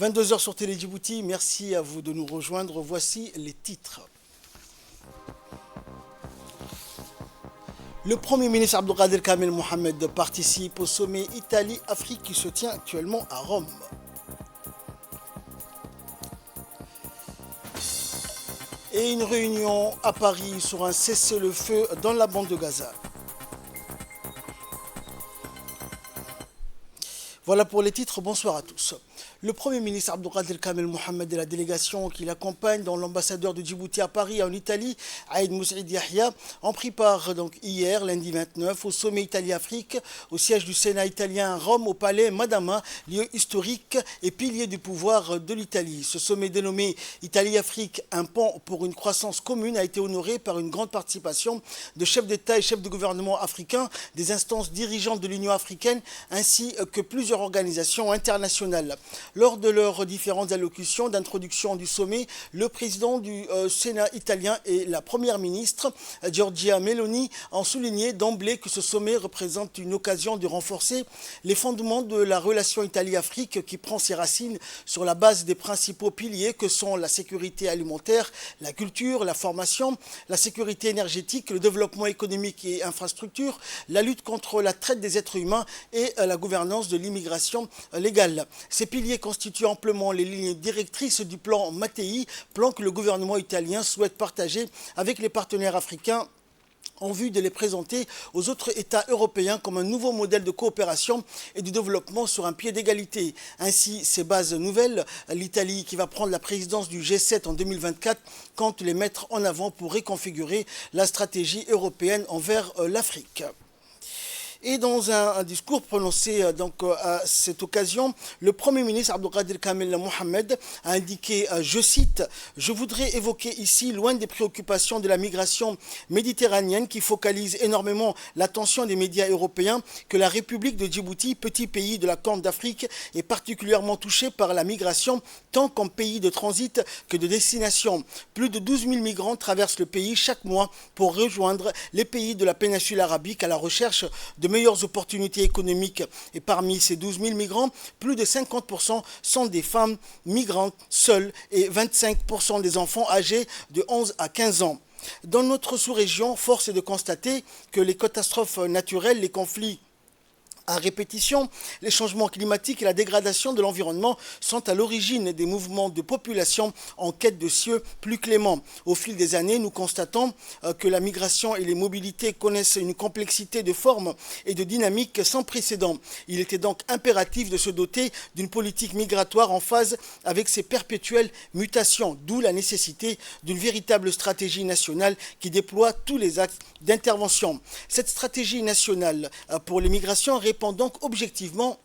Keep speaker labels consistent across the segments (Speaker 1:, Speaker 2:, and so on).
Speaker 1: 22 heures sur Télé Djibouti, merci à vous de nous rejoindre. Voici les titres. Le Premier ministre Abdelkader Kamel Mohamed participe au sommet Italie-Afrique qui se tient actuellement à Rome. Et une réunion à Paris sur un cessez-le-feu dans la bande de Gaza. Voilà pour les titres, bonsoir à tous. Le Premier ministre Abdelkader Kamel Mohamed et la délégation qui l'accompagne, dont l'ambassadeur de Djibouti à Paris en Italie, Aïd Moussaïd Yahya, ont pris part hier, lundi 29, au sommet Italie-Afrique, au siège du Sénat italien à Rome, au palais Madama, lieu historique et pilier du pouvoir de l'Italie. Ce sommet dénommé Italie-Afrique, un pont pour une croissance commune, a été honoré par une grande participation de chefs d'État et chefs de gouvernement africains, des instances dirigeantes de l'Union africaine, ainsi que plusieurs organisations internationales. Lors de leurs différentes allocutions d'introduction du sommet, le président du Sénat italien et la première ministre, Giorgia Meloni, ont souligné d'emblée que ce sommet représente une occasion de renforcer les fondements de la relation Italie-Afrique qui prend ses racines sur la base des principaux piliers que sont la sécurité alimentaire, la culture, la formation, la sécurité énergétique, le développement économique et infrastructure, la lutte contre la traite des êtres humains et la gouvernance de l'immigration légale. Ces piliers constituent amplement les lignes directrices du plan Mattei, plan que le gouvernement italien souhaite partager avec les partenaires africains en vue de les présenter aux autres États européens comme un nouveau modèle de coopération et de développement sur un pied d'égalité. Ainsi, ces bases nouvelles, l'Italie qui va prendre la présidence du G7 en 2024, compte les mettre en avant pour reconfigurer la stratégie européenne envers l'Afrique. Et dans un discours prononcé à cette occasion, le Premier ministre Abdelkader Kamel Mohamed a indiqué, je cite, « Je voudrais évoquer ici, loin des préoccupations de la migration méditerranéenne qui focalise énormément l'attention des médias européens, que la République de Djibouti, petit pays de la Corne d'Afrique, est particulièrement touchée par la migration, tant comme pays de transit que de destination. Plus de 12 000 migrants traversent le pays chaque mois pour rejoindre les pays de la péninsule arabique à la recherche de meilleures opportunités économiques. Et parmi ces 12 000 migrants, plus de 50% sont des femmes migrantes seules et 25% des enfants âgés de 11 à 15 ans. Dans notre sous-région, force est de constater que les catastrophes naturelles, les conflits à répétition, les changements climatiques et la dégradation de l'environnement sont à l'origine des mouvements de population en quête de cieux plus cléments. Au fil des années, nous constatons que la migration et les mobilités connaissent une complexité de formes et de dynamique sans précédent. Il était donc impératif de se doter d'une politique migratoire en phase avec ces perpétuelles mutations, d'où la nécessité d'une véritable stratégie nationale qui déploie tous les axes d'intervention. Cette stratégie nationale pour les migrations répond donc objectivement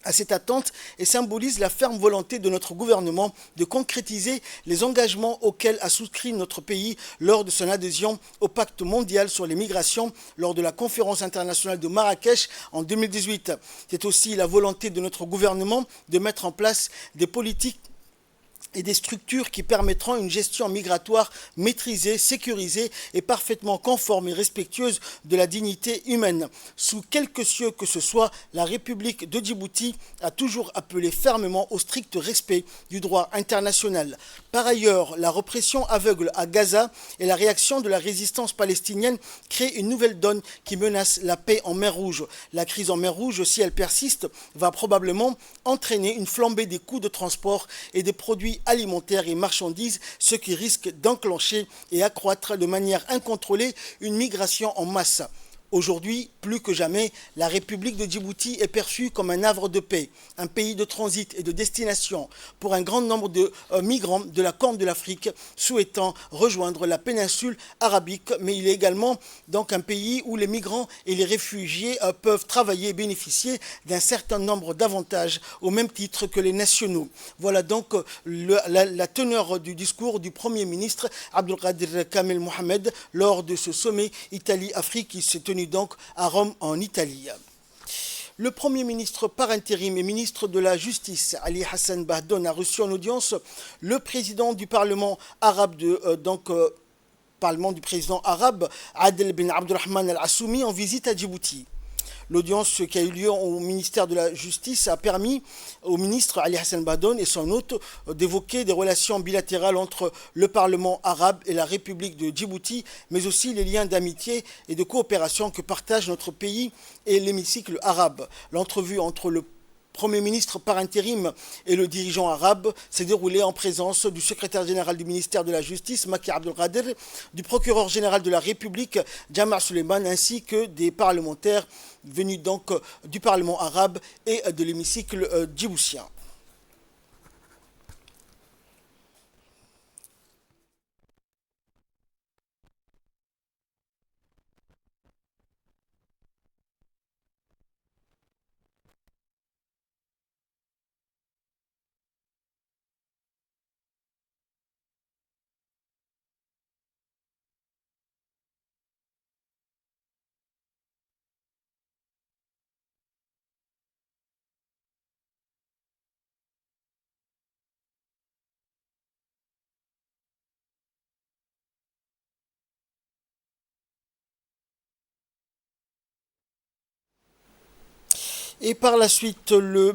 Speaker 1: à cette attente et symbolise la ferme volonté de notre gouvernement de concrétiser les engagements auxquels a souscrit notre pays lors de son adhésion au pacte mondial sur les migrations lors de la conférence internationale de Marrakech en 2018. C'est aussi la volonté de notre gouvernement de mettre en place des politiques et des structures qui permettront une gestion migratoire maîtrisée, sécurisée et parfaitement conforme et respectueuse de la dignité humaine. Sous quelque cieux que ce soit, la République de Djibouti a toujours appelé fermement au strict respect du droit international. Par ailleurs, la répression aveugle à Gaza et la réaction de la résistance palestinienne créent une nouvelle donne qui menace la paix en mer Rouge. La crise en mer Rouge, si elle persiste, va probablement entraîner une flambée des coûts de transport et des produits alimentaires et marchandises, ce qui risque d'enclencher et accroître de manière incontrôlée une migration en masse. Aujourd'hui, plus que jamais, la République de Djibouti est perçue comme un havre de paix, un pays de transit et de destination pour un grand nombre de migrants de la Corne de l'Afrique souhaitant rejoindre la péninsule arabique, mais il est également donc un pays où les migrants et les réfugiés peuvent travailler et bénéficier d'un certain nombre d'avantages au même titre que les nationaux. Voilà donc la teneur du discours du Premier ministre Abdelkader Kamel Mohamed lors de ce sommet Italie-Afrique qui s'est tenu donc à Rome en Italie. Le Premier ministre par intérim et ministre de la Justice, Ali Hassan Bahdon, a reçu en audience le président du Parlement arabe, Parlement du président arabe, Adel Ben Abdurrahman Al-Assoumi, en visite à Djibouti. L'audience qui a eu lieu au ministère de la Justice a permis au ministre Ali Hassan Bahdoun et son hôte d'évoquer des relations bilatérales entre le Parlement arabe et la République de Djibouti, mais aussi les liens d'amitié et de coopération que partagent notre pays et l'hémicycle arabe. L'entrevue entre le Premier ministre par intérim et le dirigeant arabe s'est déroulé en présence du secrétaire général du ministère de la Justice, Maki Abdelkader, du procureur général de la République, Jamal Suleiman, ainsi que des parlementaires venus donc du Parlement arabe et de l'hémicycle djiboutien. Et par la suite, le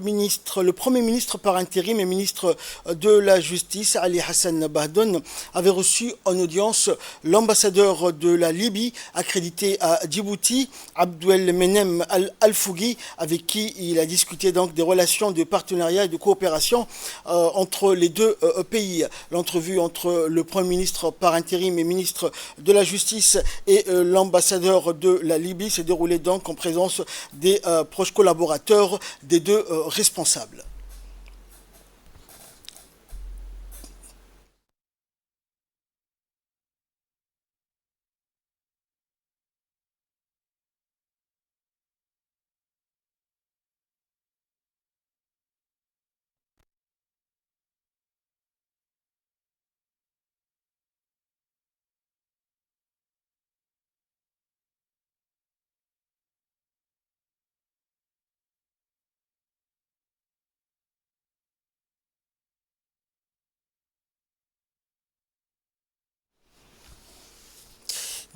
Speaker 1: Premier ministre par intérim et ministre de la Justice, Ali Hassan Bahdoun, avait reçu en audience l'ambassadeur de la Libye, accrédité à Djibouti, Abdel Menem Al-Fougui, avec qui il a discuté donc des relations de partenariat et de coopération entre les deux pays. L'entrevue entre le Premier ministre par intérim et ministre de la Justice et l'ambassadeur de la Libye s'est déroulée donc en présence des proches collaborateurs des deux responsables.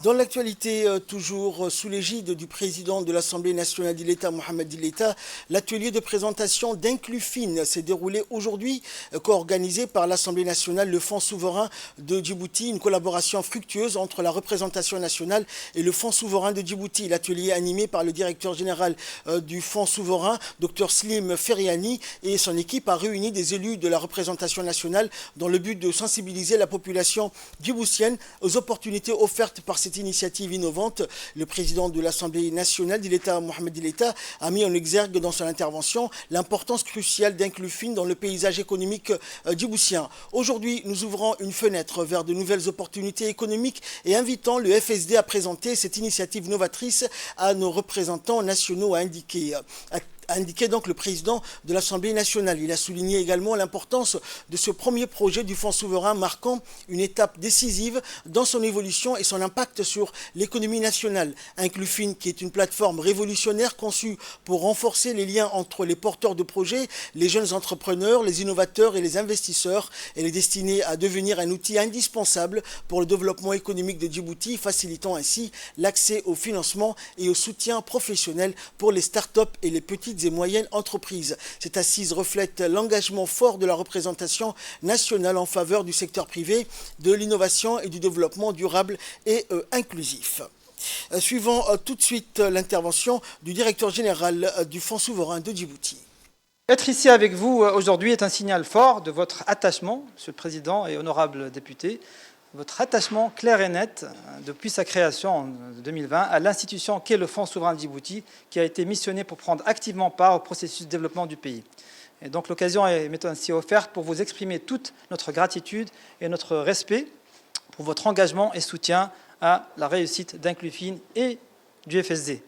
Speaker 1: Dans l'actualité, toujours sous l'égide du président de l'Assemblée nationale d'Ileta, Mohamed Ileta, l'atelier de présentation d'Inclufin s'est déroulé aujourd'hui, co-organisé par l'Assemblée nationale, le Fonds souverain de Djibouti, une collaboration fructueuse entre la représentation nationale et le Fonds souverain de Djibouti. L'atelier animé par le directeur général du Fonds souverain, Dr Slim Feriani, et son équipe a réuni des élus de la représentation nationale dans le but de sensibiliser la population djiboutienne aux opportunités offertes par cette initiative innovante. Le président de l'Assemblée nationale d'Ileta, Mohamed Ileta, a mis en exergue dans son intervention l'importance cruciale d'Inclufin dans le paysage économique djiboutien. Aujourd'hui, nous ouvrons une fenêtre vers de nouvelles opportunités économiques et invitons le FSD à présenter cette initiative novatrice à nos représentants nationaux, a indiqué donc le président de l'Assemblée nationale. Il a souligné également l'importance de ce premier projet du Fonds souverain marquant une étape décisive dans son évolution et son impact sur l'économie nationale. Inclufin, qui est une plateforme révolutionnaire conçue pour renforcer les liens entre les porteurs de projets, les jeunes entrepreneurs, les innovateurs et les investisseurs. Elle est destinée à devenir un outil indispensable pour le développement économique de Djibouti, facilitant ainsi l'accès au financement et au soutien professionnel pour les startups et les petites et moyennes entreprises. Cette assise reflète l'engagement fort de la représentation nationale en faveur du secteur privé, de l'innovation et du développement durable et inclusif. Suivons tout de suite l'intervention du directeur général du Fonds souverain de Djibouti.
Speaker 2: Être ici avec vous aujourd'hui est un signal fort de votre attachement, Monsieur le Président et honorables députés, votre attachement clair et net depuis sa création en 2020 à l'institution qu'est le Fonds souverain de Djibouti, qui a été missionné pour prendre activement part au processus de développement du pays. Et donc l'occasion est ainsi offerte pour vous exprimer toute notre gratitude et notre respect pour votre engagement et soutien à la réussite d'Inclufin et du FSD.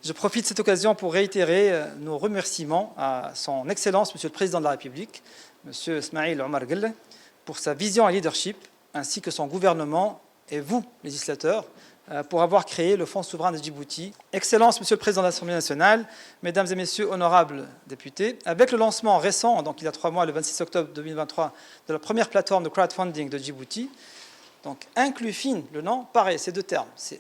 Speaker 2: Je profite de cette occasion pour réitérer nos remerciements à son Excellence, Monsieur le Président de la République, Monsieur Ismail Omar Guelleh, pour sa vision et leadership, ainsi que son gouvernement et vous, législateurs, pour avoir créé le Fonds souverain de Djibouti. Excellence, Monsieur le Président de l'Assemblée nationale, Mesdames et Messieurs, honorables députés, avec le lancement récent, donc il y a 3 mois, le 26 octobre 2023, de la première plateforme de crowdfunding de Djibouti, donc Inclufin, le nom, pareil, c'est 2 termes, c'est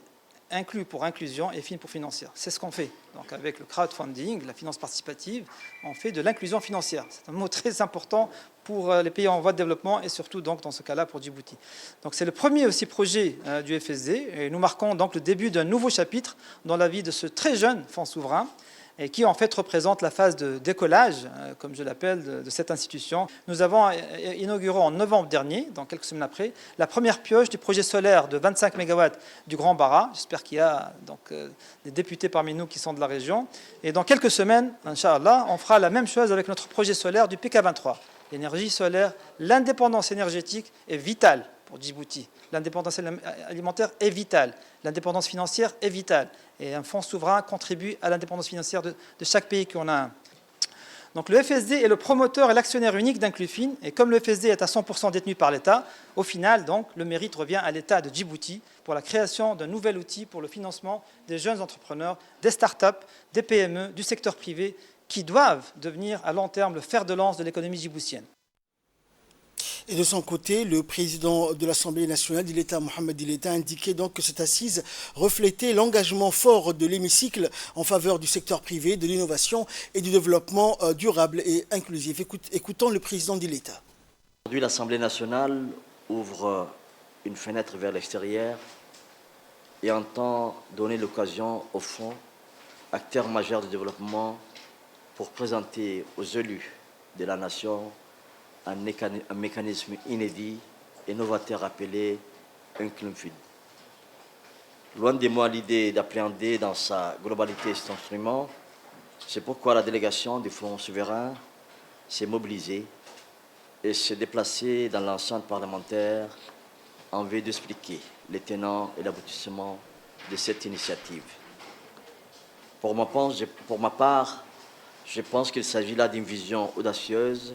Speaker 2: inclus pour inclusion et fin pour financière. C'est ce qu'on fait. Donc avec le crowdfunding, la finance participative, on fait de l'inclusion financière. C'est un mot très important pour les pays en voie de développement et surtout donc dans ce cas-là pour Djibouti. Donc c'est le premier aussi projet du FSD et nous marquons donc le début d'un nouveau chapitre dans la vie de ce très jeune fonds souverain et qui en fait représente la phase de décollage, comme je l'appelle, de cette institution. Nous avons inauguré en novembre dernier, donc quelques semaines après, la première pioche du projet solaire de 25 MW du Grand Bara. J'espère qu'il y a donc des députés parmi nous qui sont de la région. Et dans quelques semaines, Inch'Allah, on fera la même chose avec notre projet solaire du PK23. L'énergie solaire, l'indépendance énergétique est vitale pour Djibouti. L'indépendance alimentaire est vitale. L'indépendance financière est vitale. Et un fonds souverain contribue à l'indépendance financière de chaque pays qu'on a un. Donc le FSD est le promoteur et l'actionnaire unique d'Inclufin. Et comme le FSD est à 100% détenu par l'État, au final, donc, le mérite revient à l'État de Djibouti pour la création d'un nouvel outil pour le financement des jeunes entrepreneurs, des start-up, des PME, du secteur privé, qui doivent devenir à long terme le fer de lance de l'économie djiboutienne.
Speaker 1: Et de son côté, le président de l'Assemblée nationale d'Ileta, Mohamed Ileta, a indiqué donc que cette assise reflétait l'engagement fort de l'hémicycle en faveur du secteur privé, de l'innovation et du développement durable et inclusif. Écoutons le président d'Ileta.
Speaker 3: Aujourd'hui, l'Assemblée nationale ouvre une fenêtre vers l'extérieur et entend donner l'occasion au fonds, acteur majeur du développement, pour présenter aux élus de la nation un mécanisme inédit et novateur appelé Inclufin. Loin de moi l'idée d'appréhender dans sa globalité cet instrument, c'est pourquoi la délégation du Fonds souverain s'est mobilisée et s'est déplacée dans l'enceinte parlementaire en vue d'expliquer les tenants et l'aboutissement de cette initiative. Pour ma part, je pense qu'il s'agit là d'une vision audacieuse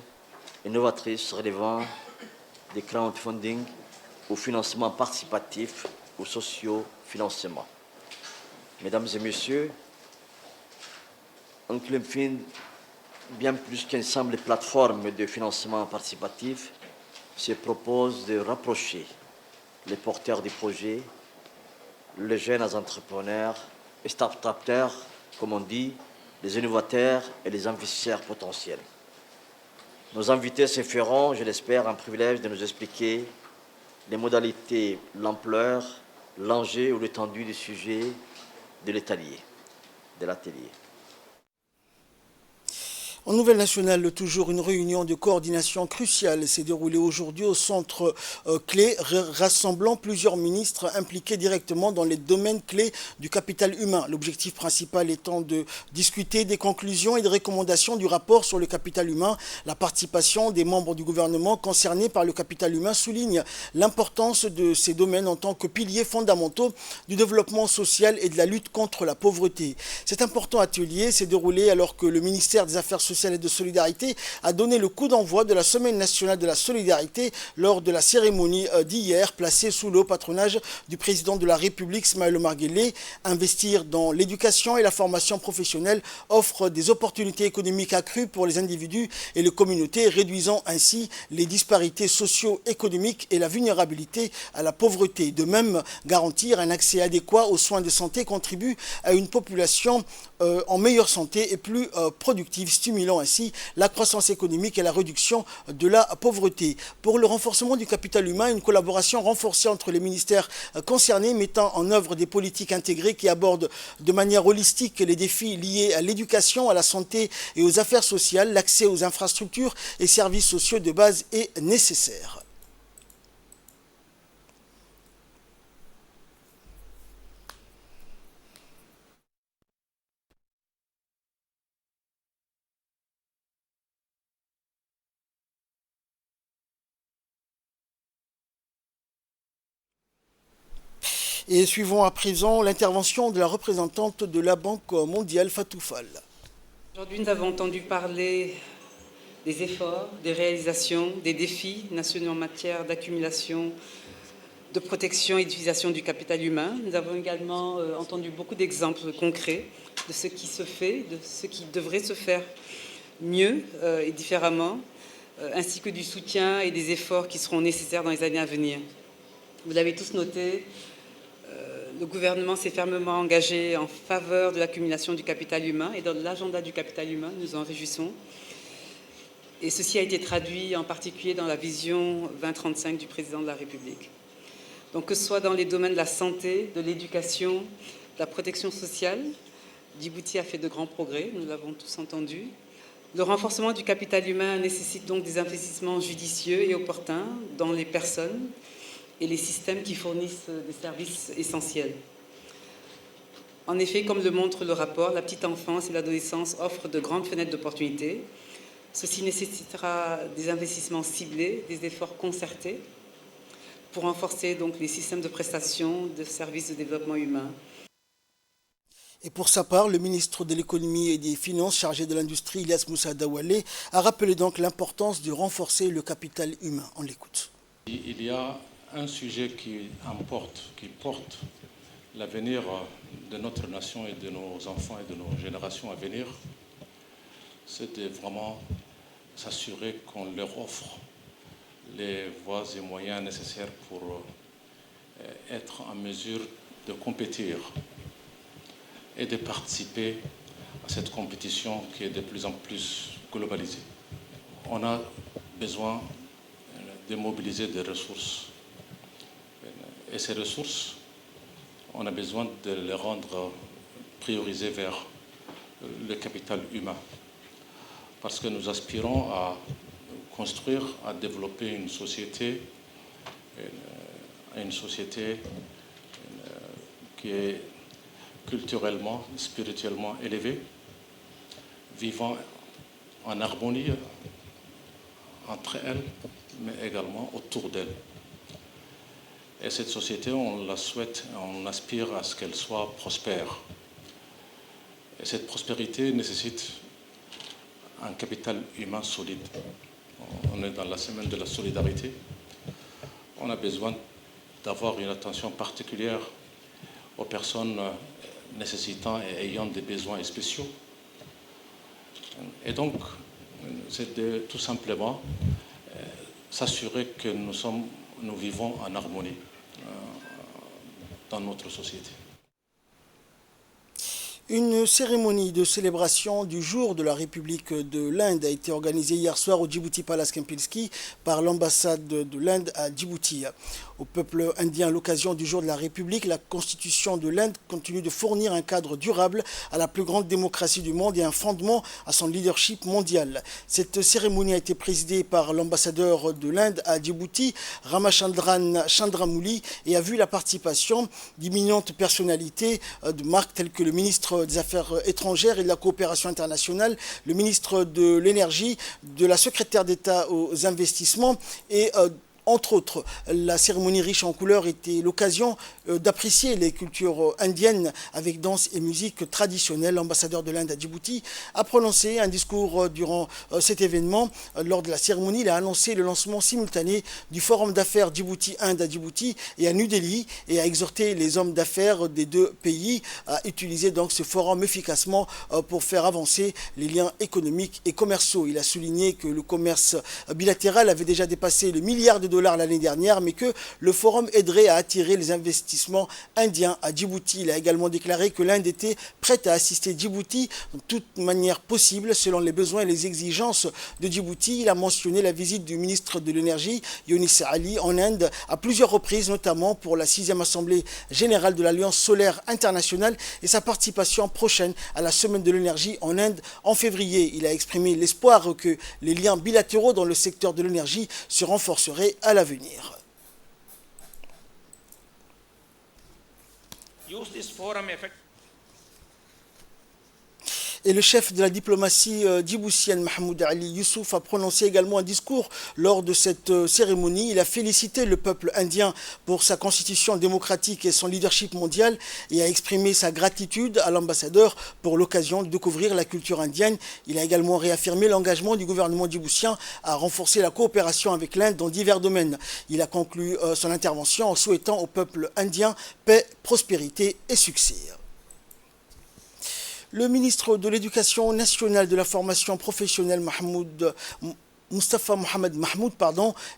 Speaker 3: et novatrice relevant des crowdfunding au financement participatif ou socio-financement. Mesdames et messieurs, Inclufin, bien plus qu'une simple plateforme de financement participatif, se propose de rapprocher les porteurs du projet, les jeunes entrepreneurs et start-upers, comme on dit, les innovateurs et les investisseurs potentiels. Nos invités se feront, je l'espère, un privilège de nous expliquer les modalités, l'ampleur, l'enjeu ou l'étendue du sujet de l'atelier.
Speaker 1: En Nouvelle Nationale, toujours une réunion de coordination cruciale s'est déroulée aujourd'hui au centre clé, rassemblant plusieurs ministres impliqués directement dans les domaines clés du capital humain. L'objectif principal étant de discuter des conclusions et des recommandations du rapport sur le capital humain. La participation des membres du gouvernement concernés par le capital humain souligne l'importance de ces domaines en tant que piliers fondamentaux du développement social et de la lutte contre la pauvreté. Cet important atelier s'est déroulé alors que le ministère des Affaires sociales et de solidarité a donné le coup d'envoi de la Semaine nationale de la solidarité lors de la cérémonie d'hier, placée sous le patronage du président de la République, Ismaël Omar Guelleh. Investir dans l'éducation et la formation professionnelle offre des opportunités économiques accrues pour les individus et les communautés, réduisant ainsi les disparités socio-économiques et la vulnérabilité à la pauvreté. De même, garantir un accès adéquat aux soins de santé contribue à une population en meilleure santé et plus productive, stimulant ainsi la croissance économique et la réduction de la pauvreté. Pour le renforcement du capital humain, une collaboration renforcée entre les ministères concernés mettant en œuvre des politiques intégrées qui abordent de manière holistique les défis liés à l'éducation, à la santé et aux affaires sociales, l'accès aux infrastructures et services sociaux de base est nécessaire. Et suivons à présent l'intervention de la représentante de la Banque mondiale, Fatou Fall.
Speaker 4: Aujourd'hui, nous avons entendu parler des efforts, des réalisations, des défis nationaux en matière d'accumulation, de protection et d'utilisation du capital humain. Nous avons également entendu beaucoup d'exemples concrets de ce qui se fait, de ce qui devrait se faire mieux et différemment, ainsi que du soutien et des efforts qui seront nécessaires dans les années à venir. Vous l'avez tous noté, le gouvernement s'est fermement engagé en faveur de l'accumulation du capital humain et dans l'agenda du capital humain, nous en réjouissons. Et ceci a été traduit en particulier dans la vision 2035 du président de la République. Donc que ce soit dans les domaines de la santé, de l'éducation, de la protection sociale, Djibouti a fait de grands progrès, nous l'avons tous entendu. Le renforcement du capital humain nécessite donc des investissements judicieux et opportuns dans les personnes et les systèmes qui fournissent des services essentiels. En effet, comme le montre le rapport, la petite enfance et l'adolescence offrent de grandes fenêtres d'opportunités. Ceci nécessitera des investissements ciblés, des efforts concertés pour renforcer donc les systèmes de prestation de services de développement humain.
Speaker 1: Et pour sa part, le ministre de l'économie et des finances chargé de l'industrie, Ilyas Moussa Dawalé, a rappelé donc l'importance de renforcer le capital humain. On l'écoute.
Speaker 5: Il y a un sujet qui porte l'avenir de notre nation et de nos enfants et de nos générations à venir, c'est de vraiment s'assurer qu'on leur offre les voies et moyens nécessaires pour être en mesure de compétir et de participer à cette compétition qui est de plus en plus globalisée. On a besoin de mobiliser des ressources. Et ces ressources, on a besoin de les rendre priorisées vers le capital humain. Parce que nous aspirons à construire, à développer une société qui est culturellement, spirituellement élevée, vivant en harmonie entre elles, mais également autour d'elles. Et cette société, on la souhaite, on aspire à ce qu'elle soit prospère. Et cette prospérité nécessite un capital humain solide. On est dans la semaine de la solidarité. On a besoin d'avoir une attention particulière aux personnes nécessitant et ayant des besoins spéciaux. Et donc, c'est de tout simplement s'assurer que nous vivons en harmonie dans notre société.
Speaker 1: Une cérémonie de célébration du jour de la République de l'Inde a été organisée hier soir au Djibouti Palace Kempinski par l'ambassade de l'Inde à Djibouti. Au peuple indien, à l'occasion du jour de la République, la Constitution de l'Inde continue de fournir un cadre durable à la plus grande démocratie du monde et un fondement à son leadership mondial. Cette cérémonie a été présidée par l'ambassadeur de l'Inde à Djibouti, Ramachandran Chandramouli, et a vu la participation d'imminentes personnalités de marque telles que le ministre des Affaires étrangères et de la coopération internationale, le ministre de l'Énergie, de la secrétaire d'État aux investissements et entre autres, la cérémonie riche en couleurs était l'occasion d'apprécier les cultures indiennes avec danse et musique traditionnelle. L'ambassadeur de l'Inde à Djibouti a prononcé un discours durant cet événement. Lors de la cérémonie, il a annoncé le lancement simultané du Forum d'affaires Djibouti-Inde à Djibouti et à New Delhi et a exhorté les hommes d'affaires des deux pays à utiliser donc ce forum efficacement pour faire avancer les liens économiques et commerciaux. Il a souligné que le commerce bilatéral avait déjà dépassé le milliard de dollars l'année dernière, mais que le forum aiderait à attirer les investissements indiens à Djibouti. Il a également déclaré que l'Inde était prête à assister Djibouti de toute manière possible, selon les besoins et les exigences de Djibouti. Il a mentionné la visite du ministre de l'Énergie, Younis Ali, en Inde à plusieurs reprises, notamment pour la 6e Assemblée générale de l'Alliance solaire internationale et sa participation prochaine à la Semaine de l'énergie en Inde en février. Il a exprimé l'espoir que les liens bilatéraux dans le secteur de l'énergie se renforceraient à l'avenir. Et le chef de la diplomatie djiboutienne, Mahmoud Ali Youssouf, a prononcé également un discours lors de cette cérémonie. Il a félicité le peuple indien pour sa constitution démocratique et son leadership mondial et a exprimé sa gratitude à l'ambassadeur pour l'occasion de découvrir la culture indienne. Il a également réaffirmé l'engagement du gouvernement djiboutien à renforcer la coopération avec l'Inde dans divers domaines. Il a conclu son intervention en souhaitant au peuple indien paix, prospérité et succès. Le ministre de l'Éducation nationale, de la formation professionnelle, Moustapha Mohamed Mahmoud,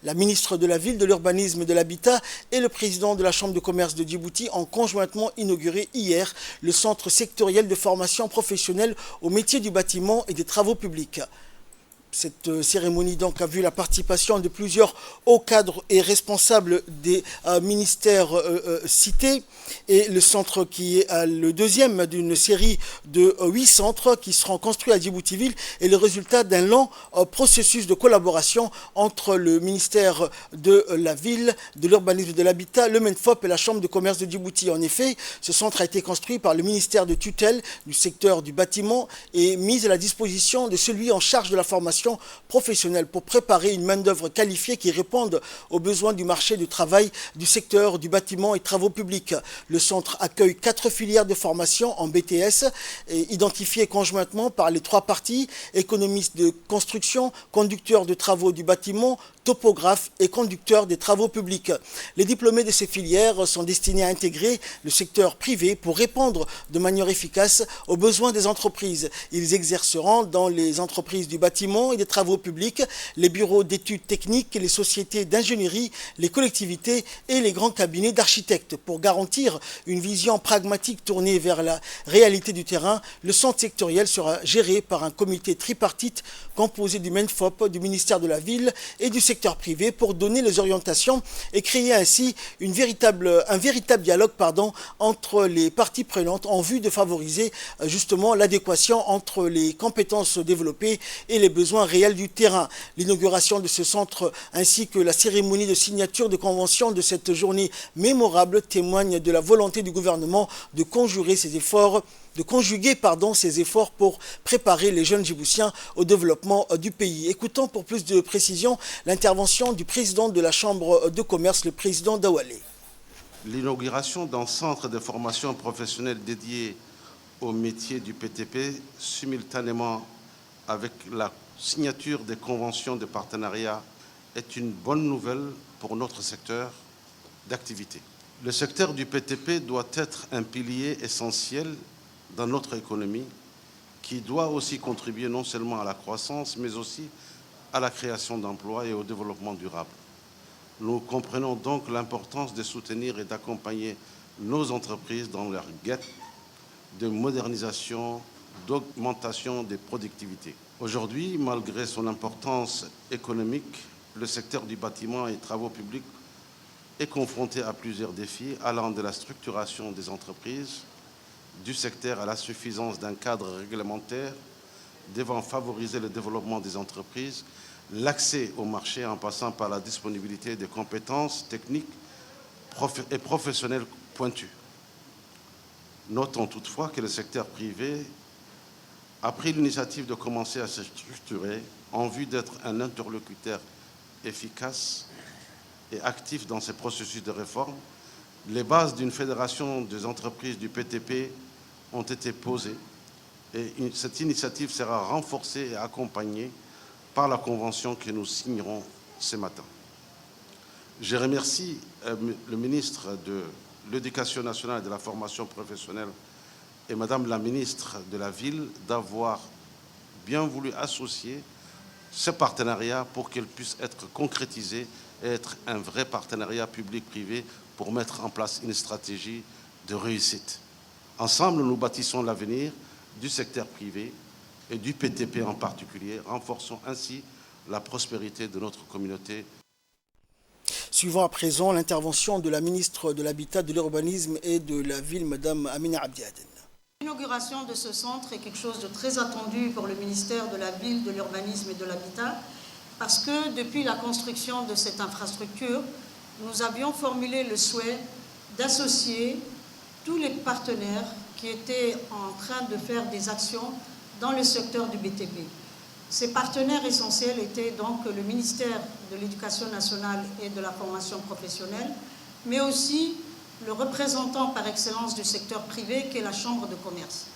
Speaker 1: la ministre de la Ville, de l'Urbanisme et de l'Habitat et le président de la Chambre de commerce de Djibouti ont conjointement inauguré hier le centre sectoriel de formation professionnelle au métier du bâtiment et des travaux publics. Cette cérémonie donc a vu la participation de plusieurs hauts cadres et responsables des ministères cités, et le centre qui est le deuxième d'une série de 8 centres qui seront construits à Djibouti-Ville est le résultat d'un long processus de collaboration entre le ministère de la Ville, de l'Urbanisme et de l'Habitat, le MENFOP et la Chambre de commerce de Djibouti. En effet, ce centre a été construit par le ministère de tutelle du secteur du bâtiment et mis à la disposition de celui en charge de la formation professionnelle pour préparer une main-d'œuvre qualifiée qui réponde aux besoins du marché du travail du secteur du bâtiment et travaux publics. Le centre accueille 4 filières de formation en BTS identifiées conjointement par les 3 parties: économistes de construction, conducteurs de travaux du bâtiment, topographes et conducteurs des travaux publics. Les diplômés de ces filières sont destinés à intégrer le secteur privé pour répondre de manière efficace aux besoins des entreprises. Ils exerceront dans les entreprises du bâtiment et des travaux publics, les bureaux d'études techniques, les sociétés d'ingénierie, les collectivités et les grands cabinets d'architectes. Pour garantir une vision pragmatique tournée vers la réalité du terrain, le centre sectoriel sera géré par un comité tripartite composé du MENFOP, du ministère de la Ville et du secteur privé pour donner les orientations et créer ainsi un véritable dialogue entre les parties prenantes en vue de favoriser justement l'adéquation entre les compétences développées et les besoins réels du terrain. L'inauguration de ce centre ainsi que la cérémonie de signature de convention de cette journée mémorable témoignent de la volonté du gouvernement de conjuguer ses efforts pour préparer les jeunes Djiboutiens au développement du pays. Écoutons pour plus de précision l'intervention du président de la Chambre de commerce, le président Dawale.
Speaker 6: L'inauguration d'un centre de formation professionnelle dédié au métier du PTP, simultanément avec la signature des conventions de partenariat, est une bonne nouvelle pour notre secteur d'activité. Le secteur du PTP doit être un pilier essentiel dans notre économie, qui doit aussi contribuer non seulement à la croissance, mais aussi à la création d'emplois et au développement durable. Nous comprenons donc l'importance de soutenir et d'accompagner nos entreprises dans leur quête de modernisation, d'augmentation des productivités. Aujourd'hui, malgré son importance économique, le secteur du bâtiment et travaux publics est confronté à plusieurs défis allant de la structuration des entreprises du secteur à l'insuffisance d'un cadre réglementaire devant favoriser le développement des entreprises, l'accès au marché en passant par la disponibilité de compétences techniques et professionnelles pointues. Notons toutefois que le secteur privé a pris l'initiative de commencer à se structurer en vue d'être un interlocuteur efficace et actif dans ces processus de réforme. Les bases d'une fédération des entreprises du PTP ont été posées et cette initiative sera renforcée et accompagnée par la convention que nous signerons ce matin. Je remercie le ministre de l'Éducation nationale et de la formation professionnelle et Madame la ministre de la Ville d'avoir bien voulu associer ce partenariat pour qu'il puisse être concrétisé et être un vrai partenariat public-privé pour mettre en place une stratégie de réussite. Ensemble, nous bâtissons l'avenir du secteur privé et du PTP en particulier, renforçons ainsi la prospérité de notre communauté.
Speaker 1: Suivant à présent l'intervention de la ministre de l'Habitat, de l'Urbanisme et de la Ville, Madame Amina Abdi Aden.
Speaker 7: L'inauguration de ce centre est quelque chose de très attendu pour le ministère de la Ville, de l'Urbanisme et de l'Habitat, parce que depuis la construction de cette infrastructure, nous avions formulé le souhait d'associer tous les partenaires qui étaient en train de faire des actions dans le secteur du BTP. Ces partenaires essentiels étaient donc le ministère de l'Éducation nationale et de la formation professionnelle, mais aussi le représentant par excellence du secteur privé qui est la Chambre de commerce.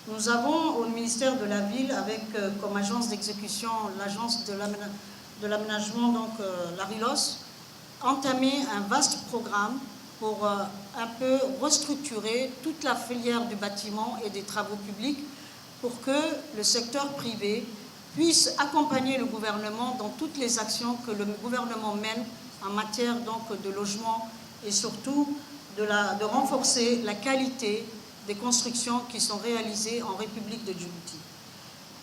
Speaker 7: Nous avons au ministère de la Ville, avec comme agence d'exécution l'agence de l'aménagement, donc la RILOS, entamé un vaste programme pour un peu restructurer toute la filière du bâtiment et des travaux publics pour que le secteur privé puisse accompagner le gouvernement dans toutes les actions que le gouvernement mène en matière donc, de logement et surtout de renforcer la qualité des constructions qui sont réalisées en République de Djibouti.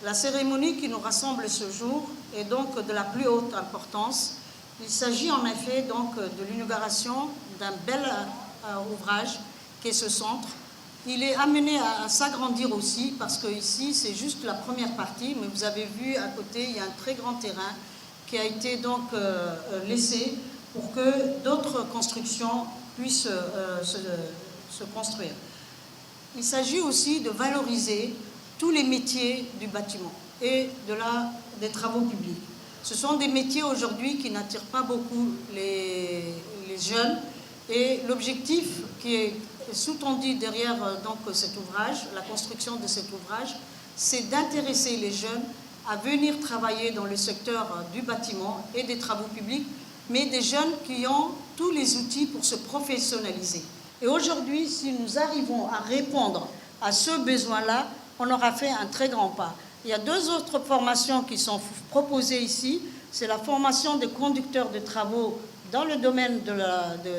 Speaker 7: La cérémonie qui nous rassemble ce jour est donc de la plus haute importance. Il s'agit en effet donc de l'inauguration d'un bel ouvrage qui est ce centre. Il est amené à s'agrandir aussi parce que ici c'est juste la première partie, mais vous avez vu à côté il y a un très grand terrain qui a été donc laissé pour que d'autres constructions puissent se construire. Il s'agit aussi de valoriser tous les métiers du bâtiment et des travaux publics. Ce sont des métiers aujourd'hui qui n'attirent pas beaucoup les jeunes et l'objectif qui est sous-tendu derrière donc, cet ouvrage, la construction de cet ouvrage, c'est d'intéresser les jeunes à venir travailler dans le secteur du bâtiment et des travaux publics, mais des jeunes qui ont tous les outils pour se professionnaliser. Et aujourd'hui, si nous arrivons à répondre à ce besoin-là, on aura fait un très grand pas. Il y a deux autres formations qui sont proposées ici. C'est la formation de conducteurs de travaux dans le domaine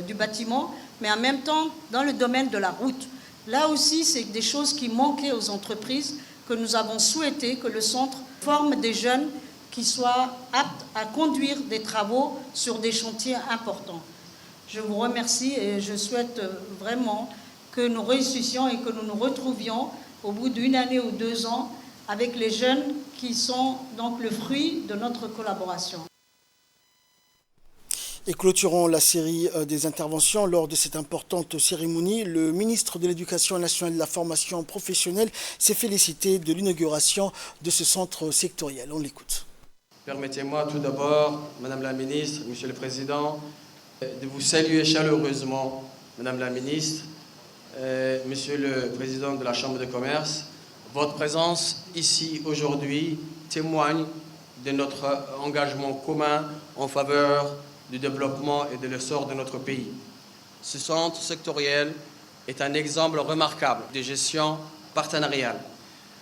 Speaker 7: du bâtiment, mais en même temps dans le domaine de la route. Là aussi, c'est des choses qui manquaient aux entreprises, que nous avons souhaité que le centre forme des jeunes qui soient aptes à conduire des travaux sur des chantiers importants. Je vous remercie et je souhaite vraiment que nous réussissions et que nous nous retrouvions au bout d'une année ou 2 ans avec les jeunes qui sont donc le fruit de notre collaboration.
Speaker 1: Et clôturons la série des interventions. Lors de cette importante cérémonie, le ministre de l'Éducation nationale et de la formation professionnelle s'est félicité de l'inauguration de ce centre sectoriel. On l'écoute.
Speaker 8: Permettez-moi tout d'abord, Madame la Ministre, Monsieur le Président, de vous saluer chaleureusement, Madame la Ministre, Monsieur le Président de la Chambre de commerce. Votre présence ici aujourd'hui témoigne de notre engagement commun en faveur du développement et de l'essor de notre pays. Ce centre sectoriel est un exemple remarquable de gestion partenariale.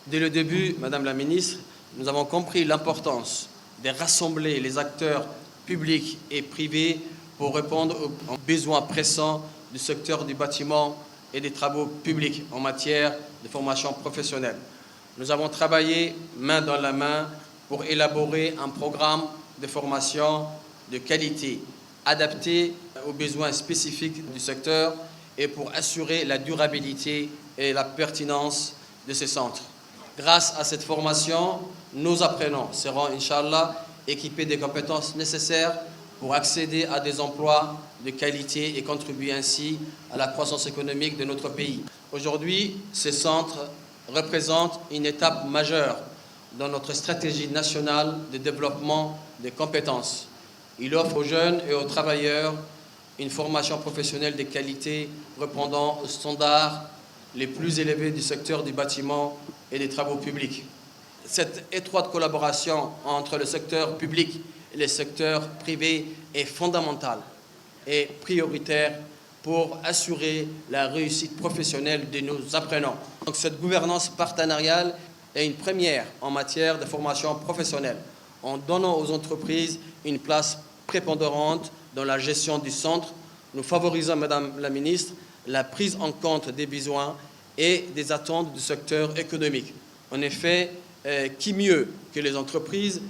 Speaker 8: Dès le début, Madame la Ministre, nous avons compris l'importance de rassembler les acteurs publics et privés pour répondre aux besoins pressants du secteur du bâtiment et des travaux publics en matière de formation professionnelle. Nous avons travaillé main dans la main pour élaborer un programme de formation de qualité, adapté aux besoins spécifiques du secteur et pour assurer la durabilité et la pertinence de ces centres. Grâce à cette formation, nos apprenants seront, Inch'Allah, équipés des compétences nécessaires pour accéder à des emplois de qualité et contribuer ainsi à la croissance économique de notre pays. Aujourd'hui, ces centres représentent une étape majeure dans notre stratégie nationale de développement des compétences. Il offre aux jeunes et aux travailleurs une formation professionnelle de qualité répondant aux standards les plus élevés du secteur du bâtiment et des travaux publics. Cette étroite collaboration entre le secteur public et le secteur privé est fondamentale et prioritaire pour assurer la réussite professionnelle de nos apprenants. Donc cette gouvernance partenariale est une première en matière de formation professionnelle, en donnant aux entreprises une place prépondérante dans la gestion du centre. Nous favorisons, Madame la Ministre, la prise en compte des besoins et des attentes du secteur économique. En effet, qui mieux que les entreprises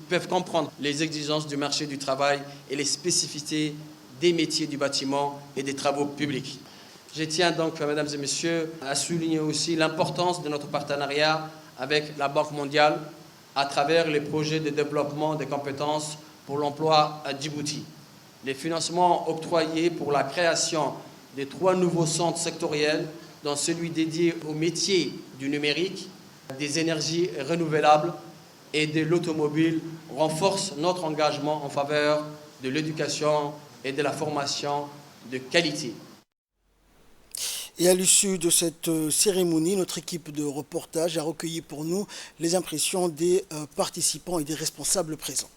Speaker 8: peuvent comprendre les exigences du marché du travail et les spécificités des métiers du bâtiment et des travaux publics. Je tiens donc, Mesdames et Messieurs, à souligner aussi l'importance de notre partenariat avec la Banque mondiale à travers les projets de développement des compétences pour l'emploi à Djibouti. Les financements octroyés pour la création des 3 nouveaux centres sectoriels, dont celui dédié aux métiers du numérique, des énergies renouvelables et de l'automobile, renforcent notre engagement en faveur de l'éducation et de la formation de qualité.
Speaker 1: Et à l'issue de cette cérémonie, notre équipe de reportage a recueilli pour nous les impressions des participants et des responsables présents.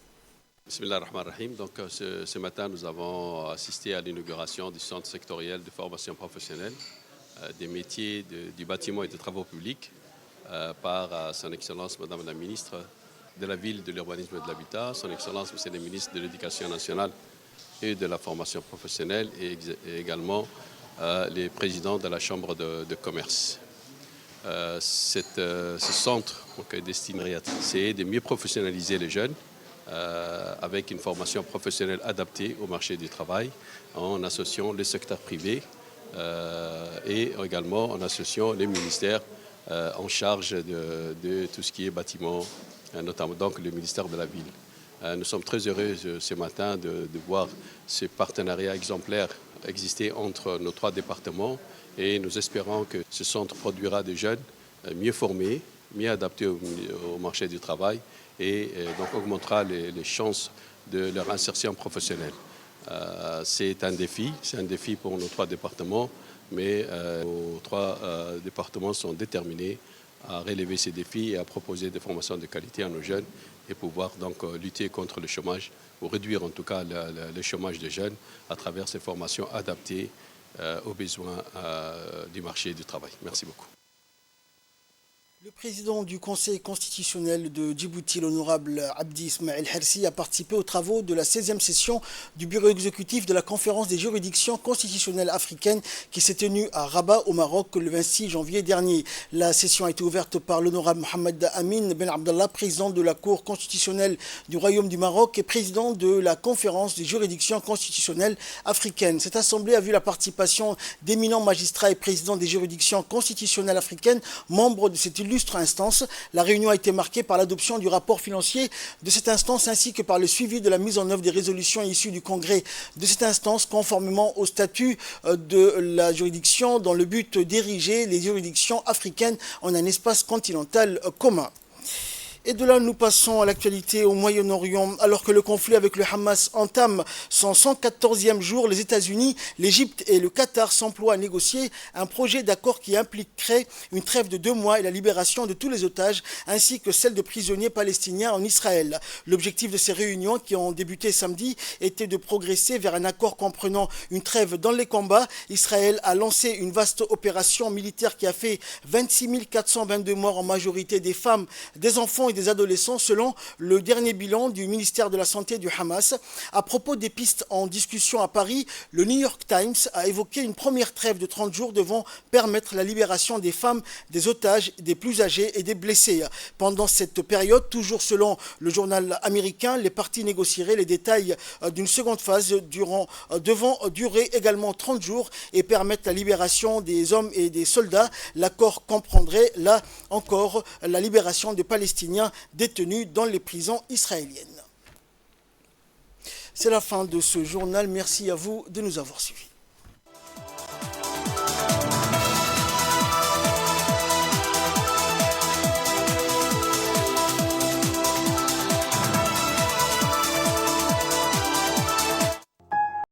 Speaker 9: Bismillah ar-Rahman ar-Rahim. Donc ce matin, nous avons assisté à l'inauguration du centre sectoriel de formation professionnelle des métiers du bâtiment et des travaux publics par son Excellence Madame la Ministre de la ville, de l'urbanisme et de l'habitat, son Excellence, Monsieur le ministre de l'Éducation nationale et de la formation professionnelle, et également les présidents de la Chambre de commerce. Ce centre est destiné c'est de mieux professionnaliser les jeunes avec une formation professionnelle adaptée au marché du travail en associant le secteur privé et également en associant les ministères en charge de tout ce qui est bâtiment, notamment donc le ministère de la Ville. Nous sommes très heureux ce matin de voir ce partenariat exemplaire exister entre nos 3 départements et nous espérons que ce centre produira des jeunes mieux formés, mieux adaptés au marché du travail et donc augmentera les chances de leur insertion professionnelle. C'est un défi pour nos 3 départements, mais nos 3 départements sont déterminés à relever ces défis et à proposer des formations de qualité à nos jeunes et pouvoir donc lutter contre le chômage, ou réduire en tout cas le chômage des jeunes à travers ces formations adaptées aux besoins du marché du travail. Merci beaucoup.
Speaker 1: Le président du Conseil constitutionnel de Djibouti, l'honorable Abdi Ismail Hersi, a participé aux travaux de la 16e session du bureau exécutif de la conférence des juridictions constitutionnelles africaines qui s'est tenue à Rabat au Maroc le 26 janvier dernier. La session a été ouverte par l'honorable Mohamed Amin Ben Abdallah, président de la Cour constitutionnelle du Royaume du Maroc et président de la conférence des juridictions constitutionnelles africaines. Cette assemblée a vu la participation d'éminents magistrats et présidents des juridictions constitutionnelles africaines, membres de cette illustre instance. La réunion a été marquée par l'adoption du rapport financier de cette instance ainsi que par le suivi de la mise en œuvre des résolutions issues du congrès de cette instance conformément au statut de la juridiction dans le but d'ériger les juridictions africaines en un espace continental commun. Et de là, nous passons à l'actualité au Moyen-Orient. Alors que le conflit avec le Hamas entame son 114e jour, les États-Unis, l'Égypte et le Qatar s'emploient à négocier un projet d'accord qui impliquerait une trêve de 2 mois et la libération de tous les otages, ainsi que celle de prisonniers palestiniens en Israël. L'objectif de ces réunions, qui ont débuté samedi, était de progresser vers un accord comprenant une trêve dans les combats. Israël a lancé une vaste opération militaire qui a fait 26 422 morts, en majorité des femmes, des enfants et des adolescents, selon le dernier bilan du ministère de la Santé du Hamas. À propos des pistes en discussion à Paris, le New York Times a évoqué une première trêve de 30 jours devant permettre la libération des femmes, des otages, des plus âgés et des blessés. Pendant cette période, toujours selon le journal américain, les parties négocieraient les détails d'une seconde phase devant durer également 30 jours et permettre la libération des hommes et des soldats. L'accord comprendrait là encore la libération des Palestiniens détenus dans les prisons israéliennes. C'est la fin de ce journal. Merci à vous de nous avoir suivis.